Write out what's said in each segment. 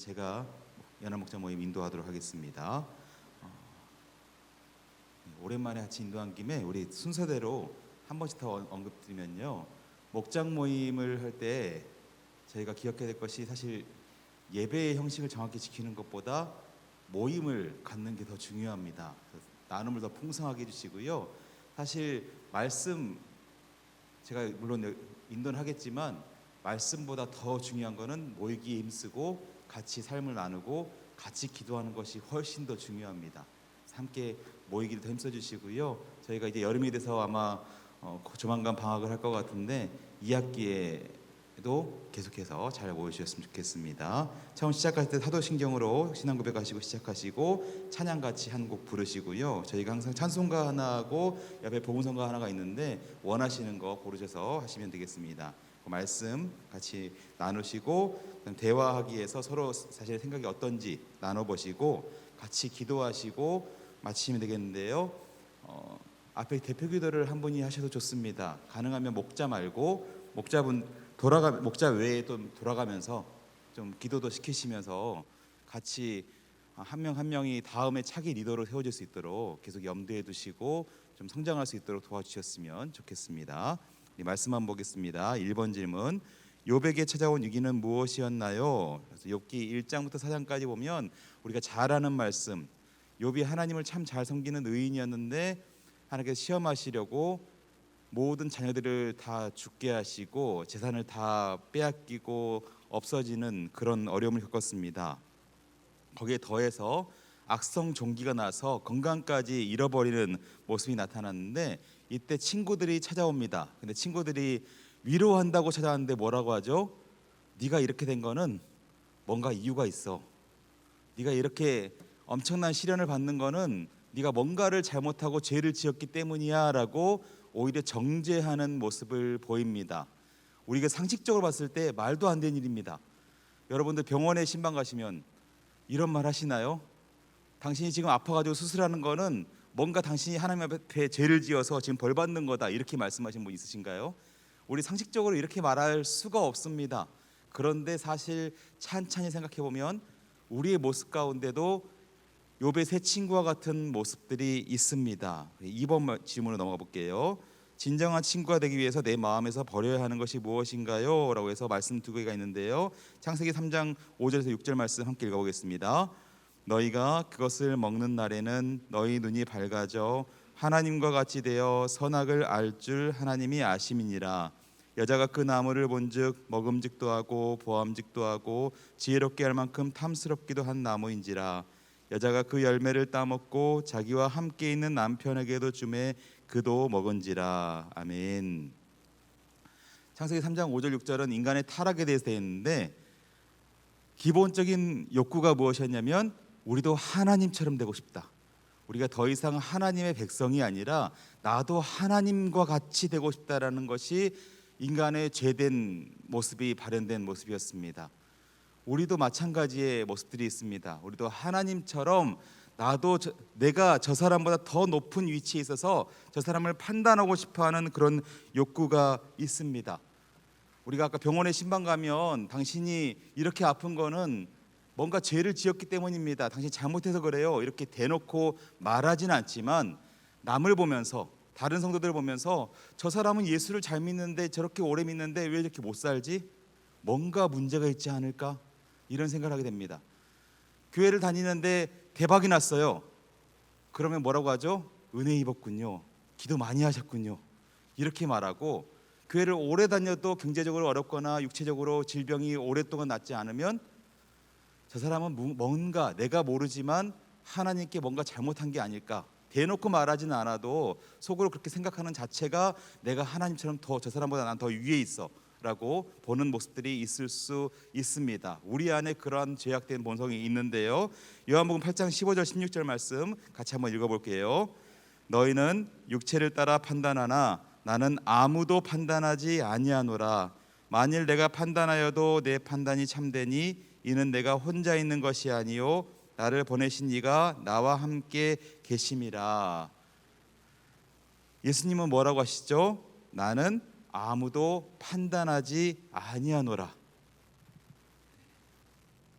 제가 연합 목자 모임 인도하도록 하겠습니다. 오랜만에 같이 인도한 김에 우리 순서대로 한 번씩 더 언급드리면요. 목장 모임을 할 때 저희가 기억해야 될 것이 사실 예배의 형식을 정확히 지키는 것보다 모임을 갖는 게 더 중요합니다. 나눔을 더 풍성하게 해주시고요. 사실 말씀 제가 물론 인도는 하겠지만 말씀보다 더 중요한 거는 모이기에 힘쓰고 같이 삶을 나누고 같이 기도하는 것이 훨씬 더 중요합니다. 함께 모이기를 더 힘써 주시고요. 저희가 이제 여름이 돼서 아마 조만간 방학을 할 것 같은데 2학기에도 계속해서 잘 모여주셨으면 좋겠습니다. 처음 시작할 때 사도신경으로 신앙 고백하시고 시작하시고 찬양 같이 한 곡 부르시고요. 저희가 항상 찬송가 하나 하고 옆에 복음성가 하나가 있는데 원하시는 거 고르셔서 하시면 되겠습니다. 그 말씀 같이 나누시고 대화하기 위해서 서로 사실 생각이 어떤지 나눠보시고 같이 기도하시고 마치시면 되겠는데요. 앞에 대표 기도를 한 분이 하셔도 좋습니다. 가능하면 목자 말고 목자 외에 또 돌아가면서 좀 기도도 시키시면서 같이 한 명 한 명이 다음에 차기 리더로 세워질 수 있도록 계속 염두에 두시고 좀 성장할 수 있도록 도와주셨으면 좋겠습니다. 말씀 한번 보겠습니다. 1번 질문. 욥에게 찾아온 위기는 무엇이었나요? 그래서 욥기 1장부터 4장까지 보면 우리가 잘 아는 말씀. 욥이 하나님을 참 잘 섬기는 의인이었는데 하나님께서 시험하시려고 모든 자녀들을 다 죽게 하시고 재산을 다 빼앗기고 없어지는 그런 어려움을 겪었습니다. 거기에 더해서 악성 종기가 나서 건강까지 잃어버리는 모습이 나타났는데 이때 친구들이 찾아옵니다. 근데 친구들이 위로한다고 찾아왔는데 뭐라고 하죠? 네가 이렇게 된 거는 뭔가 이유가 있어. 네가 이렇게 엄청난 시련을 받는 거는 네가 뭔가를 잘못하고 죄를 지었기 때문이야 라고 오히려 정죄하는 모습을 보입니다. 우리가 상식적으로 봤을 때 말도 안 되는 일입니다. 여러분들 병원에 신방 가시면 이런 말 하시나요? 당신이 지금 아파가지고 수술하는 거는 뭔가 당신이 하나님 앞에 죄를 지어서 지금 벌 받는 거다 이렇게 말씀하신 분 있으신가요? 우리 상식적으로 이렇게 말할 수가 없습니다. 그런데 사실 찬찬히 생각해 보면 우리의 모습 가운데도 욥의 세 친구와 같은 모습들이 있습니다. 2번 질문으로 넘어가 볼게요. 진정한 친구가 되기 위해서 내 마음에서 버려야 하는 것이 무엇인가요? 라고 해서 말씀 두 개가 있는데요. 창세기 3장 5절에서 6절 말씀 함께 읽어보겠습니다. 너희가 그것을 먹는 날에는 너희 눈이 밝아져 하나님과 같이 되어 선악을 알 줄 하나님이 아심이니라. 여자가 그 나무를 본즉 먹음직도 하고 보암직도 하고 지혜롭게 할 만큼 탐스럽기도 한 나무인지라. 여자가 그 열매를 따먹고 자기와 함께 있는 남편에게도 주매 그도 먹은지라. 아멘. 창세기 3장 5절 6절은 인간의 타락에 대해서 되어 있는데 기본적인 욕구가 무엇이었냐면 우리도 하나님처럼 되고 싶다. 우리가 더 이상 하나님의 백성이 아니라 나도 하나님과 같이 되고 싶다라는 것이 인간의 죄된 모습이 발현된 모습이었습니다. 우리도 마찬가지의 모습들이 있습니다. 우리도 하나님처럼 나도 내가 저 사람보다 더 높은 위치에 있어서 저 사람을 판단하고 싶어하는 그런 욕구가 있습니다. 우리가 아까 병원에 신방 가면 당신이 이렇게 아픈 거는 뭔가 죄를 지었기 때문입니다. 당신이 잘못해서 그래요. 이렇게 대놓고 말하진 않지만 남을 보면서 다른 성도들을 보면서 저 사람은 예수를 잘 믿는데 저렇게 오래 믿는데 왜 이렇게 못 살지? 뭔가 문제가 있지 않을까? 이런 생각을 하게 됩니다. 교회를 다니는데 대박이 났어요. 그러면 뭐라고 하죠? 은혜 입었군요. 기도 많이 하셨군요. 이렇게 말하고 교회를 오래 다녀도 경제적으로 어렵거나 육체적으로 질병이 오랫동안 낫지 않으면 저 사람은 뭔가 내가 모르지만 하나님께 뭔가 잘못한 게 아닐까. 대놓고 말하지는 않아도 속으로 그렇게 생각하는 자체가 내가 하나님처럼 더 저 사람보다 난 더 위에 있어 라고 보는 모습들이 있을 수 있습니다. 우리 안에 그러한 죄악된 본성이 있는데요. 요한복음 8장 15절 16절 말씀 같이 한번 읽어볼게요. 너희는 육체를 따라 판단하나 나는 아무도 판단하지 아니하노라. 만일 내가 판단하여도 내 판단이 참되니 이는 내가 혼자 있는 것이 아니요 나를 보내신 이가 나와 함께 계심이라. 예수님은 뭐라고 하시죠? 나는 아무도 판단하지 아니하노라.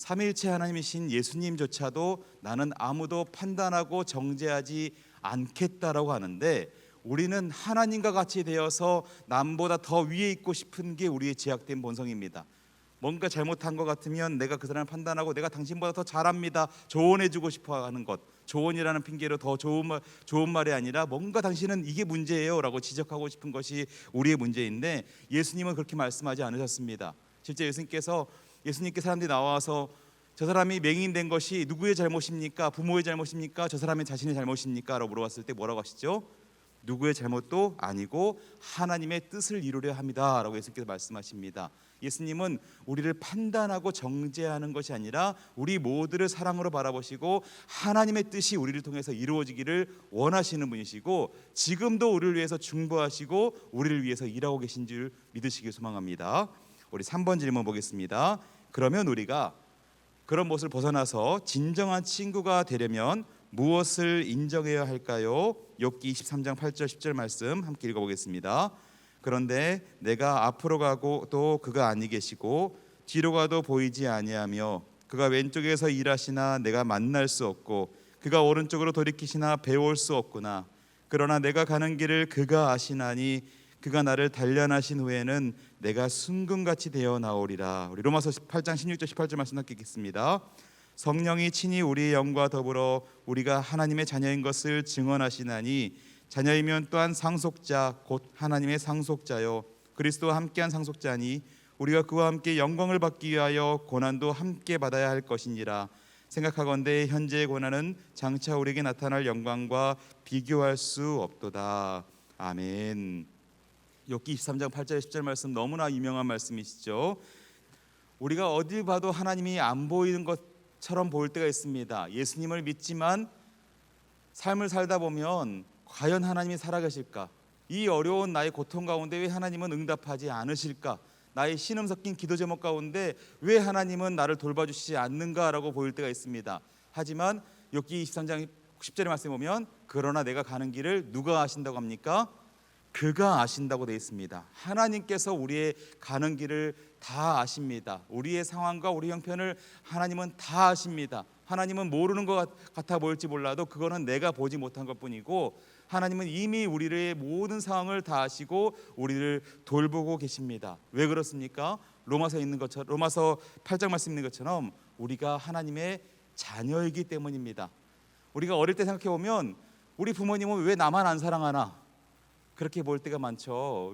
삼위일체 하나님이신 예수님조차도 나는 아무도 판단하고 정죄하지 않겠다라고 하는데, 우리는 하나님과 같이 되어서 남보다 더 위에 있고 싶은 게 우리의 제약된 본성입니다. 뭔가 잘못한 것 같으면 내가 그 사람을 판단하고 내가 당신보다 더 잘합니다, 조언해주고 싶어 하는 것, 조언이라는 핑계로 더 좋은 말이 아니라 뭔가 당신은 이게 문제예요 라고 지적하고 싶은 것이 우리의 문제인데, 예수님은 그렇게 말씀하지 않으셨습니다. 실제 예수님께 사람들이 나와서 저 사람이 맹인된 것이 누구의 잘못입니까? 부모의 잘못입니까? 저 사람의 자신의 잘못입니까? 라고 물어봤을 때 뭐라고 하시죠? 누구의 잘못도 아니고 하나님의 뜻을 이루려 합니다 라고 예수님께서 말씀하십니다. 예수님은 우리를 판단하고 정죄하는 것이 아니라 우리 모두를 사랑으로 바라보시고 하나님의 뜻이 우리를 통해서 이루어지기를 원하시는 분이시고, 지금도 우리를 위해서 중보하시고 우리를 위해서 일하고 계신 줄 믿으시길 소망합니다. 우리 3번 질문 보겠습니다. 그러면 우리가 그런 모습을 벗어나서 진정한 친구가 되려면 무엇을 인정해야 할까요? 욥기 23장 8절 10절 말씀 함께 읽어보겠습니다. 그런데 내가 앞으로 가고 또 그가 아니 계시고 뒤로 가도 보이지 아니하며 그가 왼쪽에서 일하시나 내가 만날 수 없고 그가 오른쪽으로 돌이키시나 배울 수 없구나. 그러나 내가 가는 길을 그가 아시나니 그가 나를 단련하신 후에는 내가 순금같이 되어 나오리라. 우리 로마서 8장 16절 18절 말씀 함께 읽겠습니다. 성령이 친히 우리의 영과 더불어 우리가 하나님의 자녀인 것을 증언하시나니 자녀이면 또한 상속자 곧 하나님의 상속자요 그리스도와 함께한 상속자니 우리가 그와 함께 영광을 받기 위하여 고난도 함께 받아야 할 것이니라. 생각하건대 현재의 고난은 장차 우리에게 나타날 영광과 비교할 수 없도다. 아멘. 욥기 23장 8절 10절 말씀 너무나 유명한 말씀이시죠. 우리가 어딜 봐도 하나님이 안 보이는 것처럼 보일 때가 있습니다. 예수님을 믿지만 삶을 살다 보면 과연 하나님이 살아계실까? 이 어려운 나의 고통 가운데 왜 하나님은 응답하지 않으실까? 나의 신음 섞인 기도 제목 가운데 왜 하나님은 나를 돌봐주시지 않는가라고 보일 때가 있습니다. 하지만 욥기 23장 10절의 말씀에 보면 그러나 내가 가는 길을 누가 아신다고 합니까? 그가 아신다고 되어 있습니다. 하나님께서 우리의 가는 길을 다 아십니다. 우리의 상황과 우리 형편을 하나님은 다 아십니다. 하나님은 모르는 것 같아 보일지 몰라도 그거는 내가 보지 못한 것뿐이고, 하나님은 이미 우리의 모든 상황을 다 아시고 우리를 돌보고 계십니다. 왜 그렇습니까? 로마서 8장 말씀 있는 것처럼 우리가 하나님의 자녀이기 때문입니다. 우리가 어릴 때 생각해 보면 우리 부모님은 왜 나만 안 사랑하나? 그렇게 볼 때가 많죠.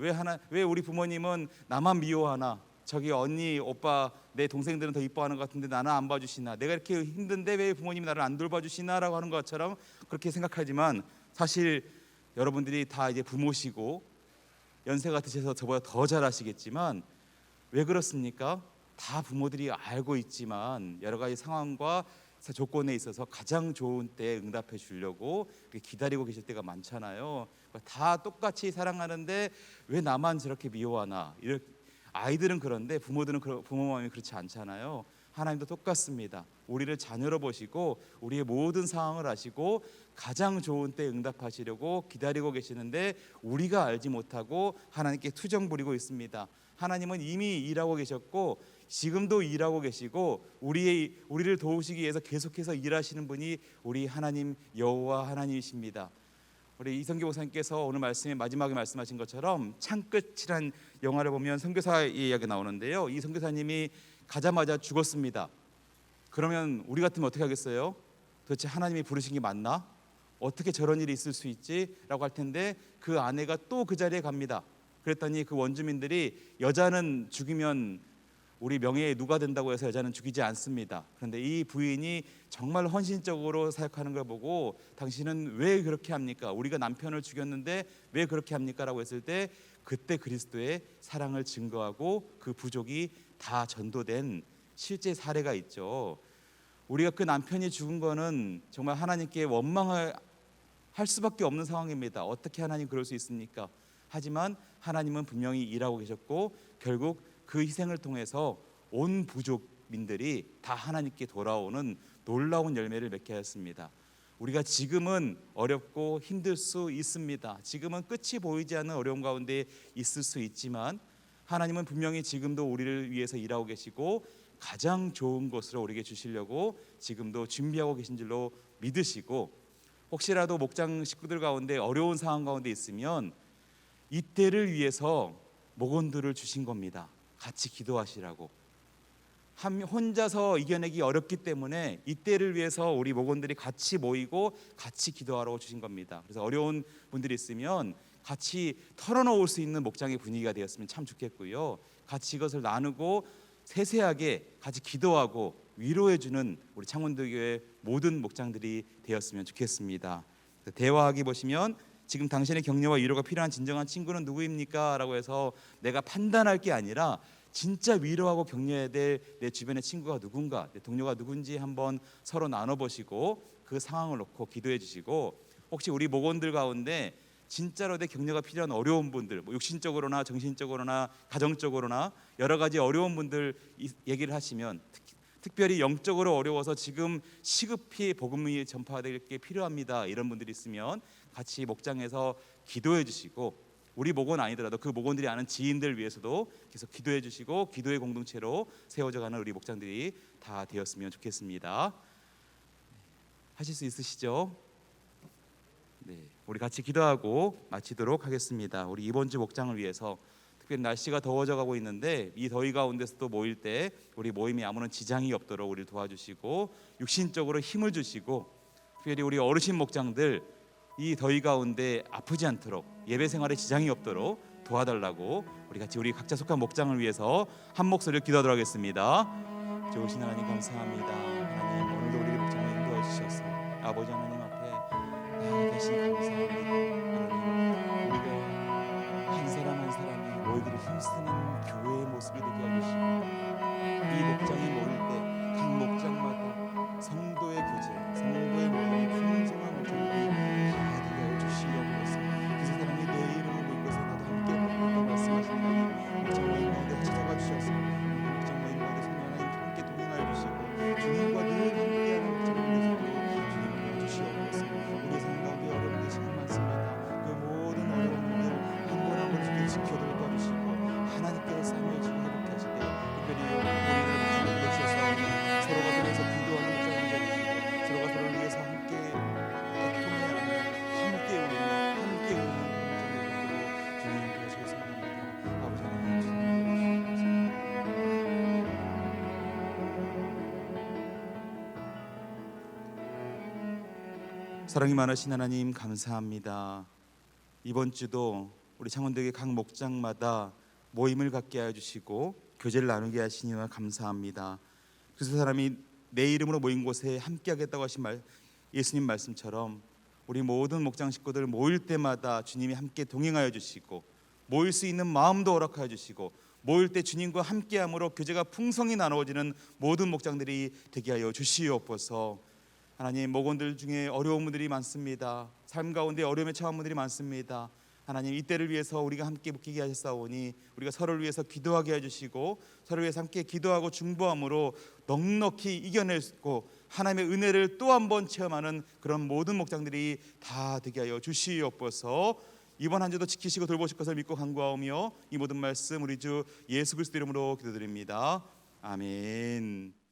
왜 우리 부모님은 나만 미워하나? 저기 언니, 오빠, 내 동생들은 더 이뻐하는 것 같은데 나는 안 봐주시나? 내가 이렇게 힘든데 왜 부모님이 나를 안 돌봐주시나? 라고 하는 것처럼 그렇게 생각하지만, 사실 여러분들이 다 이제 부모시고 연세가 드셔서 저보다 더 잘 아시겠지만 왜 그렇습니까? 다 부모들이 알고 있지만 여러 가지 상황과 조건에 있어서 가장 좋은 때에 응답해 주려고 기다리고 계실 때가 많잖아요. 다 똑같이 사랑하는데 왜 나만 저렇게 미워하나? 아이들은 그런데 부모 마음이 그렇지 않잖아요. 하나님도 똑같습니다. 우리를 자녀로 보시고 우리의 모든 상황을 아시고 가장 좋은 때 응답하시려고 기다리고 계시는데 우리가 알지 못하고 하나님께 투정 부리고 있습니다. 하나님은 이미 일하고 계셨고 지금도 일하고 계시고 우리를 도우시기 위해서 계속해서 일하시는 분이 우리 하나님 여호와 하나님이십니다. 우리 이성규 목사님께서 오늘 말씀에 마지막에 말씀하신 것처럼 창끝이란 영화를 보면 선교사의 이야기가 나오는데요. 이 선교사님이 가자마자 죽었습니다. 그러면 우리 같으면 어떻게 하겠어요? 도대체 하나님이 부르신 게 맞나? 어떻게 저런 일이 있을 수 있지? 라고 할 텐데 그 아내가 또 그 자리에 갑니다. 그랬더니 그 원주민들이 여자는 죽이면 우리 명예에 누가 된다고 해서 여자는 죽이지 않습니다. 그런데 이 부인이 정말 헌신적으로 사역하는 걸 보고 당신은 왜 그렇게 합니까? 우리가 남편을 죽였는데 왜 그렇게 합니까? 라고 했을 때 그때 그리스도의 사랑을 증거하고 그 부족이 다 전도된 실제 사례가 있죠. 우리가 그 남편이 죽은 거는 정말 하나님께 원망할 수밖에 없는 상황입니다. 어떻게 하나님 그럴 수 있습니까? 하지만 하나님은 분명히 일하고 계셨고 결국 그 희생을 통해서 온 부족민들이 다 하나님께 돌아오는 놀라운 열매를 맺게 하였습니다. 우리가 지금은 어렵고 힘들 수 있습니다. 지금은 끝이 보이지 않는 어려움 가운데 있을 수 있지만 하나님은 분명히 지금도 우리를 위해서 일하고 계시고 가장 좋은 것으로 우리에게 주시려고 지금도 준비하고 계신 줄로 믿으시고, 혹시라도 목장 식구들 가운데 어려운 상황 가운데 있으면 이때를 위해서 목원들을 주신 겁니다. 같이 기도하시라고. 혼자서 이겨내기 어렵기 때문에 이때를 위해서 우리 목원들이 같이 모이고 같이 기도하라고 주신 겁니다. 그래서 어려운 분들이 있으면 같이 털어놓을 수 있는 목장의 분위기가 되었으면 참 좋겠고요. 같이 이것을 나누고 세세하게 같이 기도하고 위로해주는 우리 창원도교회 모든 목장들이 되었으면 좋겠습니다. 대화하기 보시면 지금 당신의 격려와 위로가 필요한 진정한 친구는 누구입니까? 라고 해서 내가 판단할 게 아니라 진짜 위로하고 격려해야 될 내 주변의 친구가 누군가, 내 동료가 누군지 한번 서로 나눠보시고 그 상황을 놓고 기도해 주시고, 혹시 우리 목원들 가운데 진짜로 내 격려가 필요한 어려운 분들, 육신적으로나 정신적으로나 가정적으로나 여러 가지 어려운 분들 얘기를 하시면, 특별히 영적으로 어려워서 지금 시급히 복음이 전파될 게 필요합니다, 이런 분들이 있으면 같이 목장에서 기도해 주시고, 우리 목원 아니더라도 그 목원들이 아는 지인들 위해서도 계속 기도해 주시고 기도의 공동체로 세워져가는 우리 목장들이 다 되었으면 좋겠습니다. 하실 수 있으시죠? 네, 우리 같이 기도하고 마치도록 하겠습니다. 우리 이번 주 목장을 위해서, 특별히 날씨가 더워져 가고 있는데 이 더위 가운데서 또 모일 때 우리 모임에 아무런 지장이 없도록 우리를 도와주시고 육신적으로 힘을 주시고, 특별히 우리 어르신 목장들 이 더위 가운데 아프지 않도록 예배 생활에 지장이 없도록 도와달라고 우리 같이 우리 각자 속한 목장을 위해서 한 목소리로 기도하도록 하겠습니다. 좋으신 하나님 감사합니다. 하나님, 오늘도 우리 목장을 인도해 주셔서 아버지 하나님 앞에 나아가시 감사합니다. 하나님, 우리가 한 사람 한 사람이 너희들을 힘쓰는 교회의 모습이 되게 해주시고, 이 목장이 모일 때 각 목장마다 성도의 교제, 성도의 모임이 풍성한 목장들이 다 되게 하여 주시옵소서. 그 사람이 내 이름을 모인 곳에 나도 함께 모인다고 말씀하신 하나님, 목장 모임 가운데 찾아가 주셔서 목장 모임 가운데 성령 하나님 함께 동행하여 주시고 주님과 늘 함께하는 목장을 위해서도 주님 도와주시옵소서. 우리 삶 가운데 어려운 게 지금 많습니다. 그 모든 어려운 분들 한 번 한 번 주께 지켜들 도와주시고 하나님께서 삶을 지금 회복해 하실 때, 특별히 우리를 목장을 위해서 서로가 서로에서 기도하는 목장을 되주시고 서로가 서로를 위해서 함께 통해하며 함께 우는 목장을 주님 도와주셔서 합니다. 아버지 하나님, 주님 사랑이 많으신 하나님 감사합니다. 이번 주도 우리 창원도교회 각 목장마다 모임을 갖게 하여 주시고 교제를 나누게 하시니와 감사합니다. 그래서 사람이 내 이름으로 모인 곳에 함께 하겠다고 하신 예수님 말씀처럼 우리 모든 목장 식구들 모일 때마다 주님이 함께 동행하여 주시고 모일 수 있는 마음도 허락하여 주시고 모일 때 주님과 함께함으로 교제가 풍성히 나누어지는 모든 목장들이 되게 하여 주시옵소서. 하나님, 목원들 중에 어려운 분들이 많습니다. 삶 가운데 어려움에 처한 분들이 많습니다. 하나님, 이때를 위해서 우리가 함께 묶이게 하셨사오니 우리가 서로를 위해서 기도하게 해주시고 서로를 위해서 함께 기도하고 중보함으로 넉넉히 이겨내고 하나님의 은혜를 또 한 번 체험하는 그런 모든 목장들이 다 되게 하여 주시옵소서. 이번 한 주도 지키시고 돌보실 것을 믿고 간구하오며 이 모든 말씀 우리 주 예수 그리스도 이름으로 기도드립니다. 아멘.